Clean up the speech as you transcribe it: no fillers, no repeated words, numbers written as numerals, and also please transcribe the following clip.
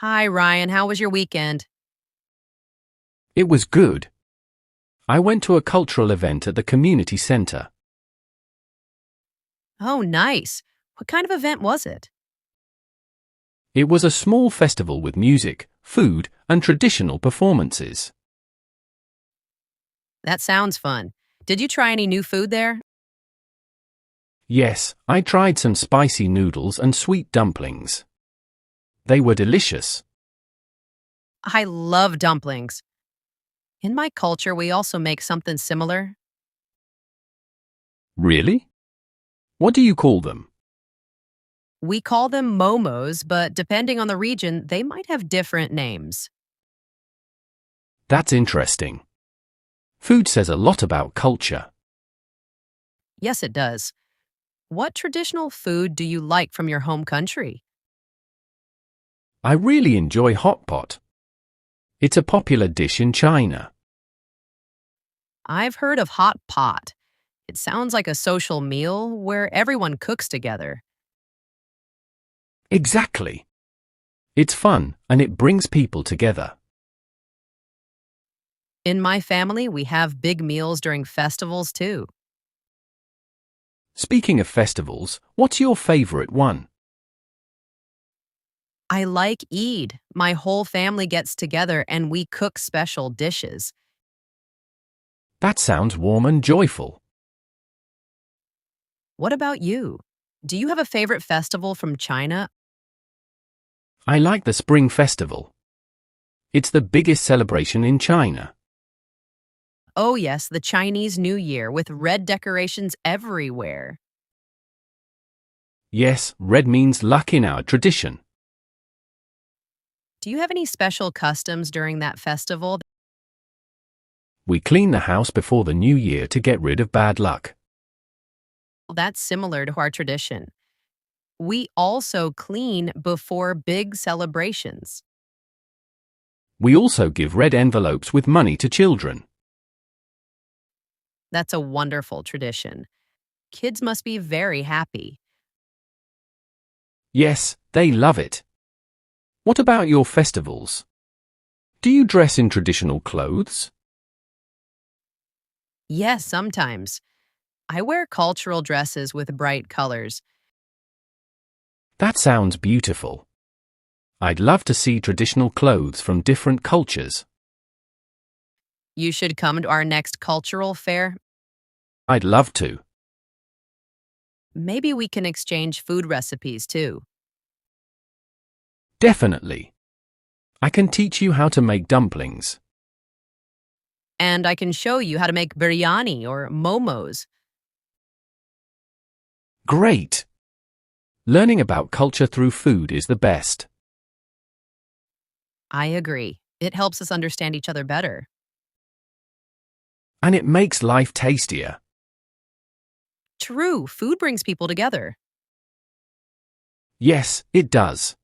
Hi, Ryan. How was your weekend? It was good. I went to a cultural event at the community center. Oh, nice. What kind of event was it? It was a small festival with music, food, and traditional performances. That sounds fun. Did you try any new food there? Yes, I tried some spicy noodles and sweet dumplings. They were delicious. I love dumplings. In my culture, we also make something similar. Really? What do you call them? We call them momos, but depending on the region, they might have different names. That's interesting. Food says a lot about culture. Yes, it does. What traditional food do you like from your home country? I really enjoy hot pot. It's a popular dish in China. I've heard of hot pot. It sounds like a social meal where everyone cooks together. Exactly. It's fun and it brings people together. In my family, we have big meals during festivals too. Speaking of festivals, what's your favorite one? I like Eid. My whole family gets together and we cook special dishes. That sounds warm and joyful. What about you? Do you have a favorite festival from China? I like the Spring Festival. It's the biggest celebration in China. Oh, yes, the Chinese New Year with red decorations everywhere. Yes, red means luck in our tradition. Do you have any special customs during that festival? We clean the house before the new year to get rid of bad luck. That's similar to our tradition. We also clean before big celebrations. We also give red envelopes with money to children. That's a wonderful tradition. Kids must be very happy. Yes, they love it. What about your festivals? Do you dress in traditional clothes? Yes, sometimes. I wear cultural dresses with bright colors. That sounds beautiful. I'd love to see traditional clothes from different cultures. You should come to our next cultural fair. I'd love to. Maybe we can exchange food recipes too. Definitely. I can teach you how to make dumplings. And I can show you how to make biryani or momos. Great! Learning about culture through food is the best. I agree. It helps us understand each other better. And it makes life tastier. True, food brings people together. Yes, it does.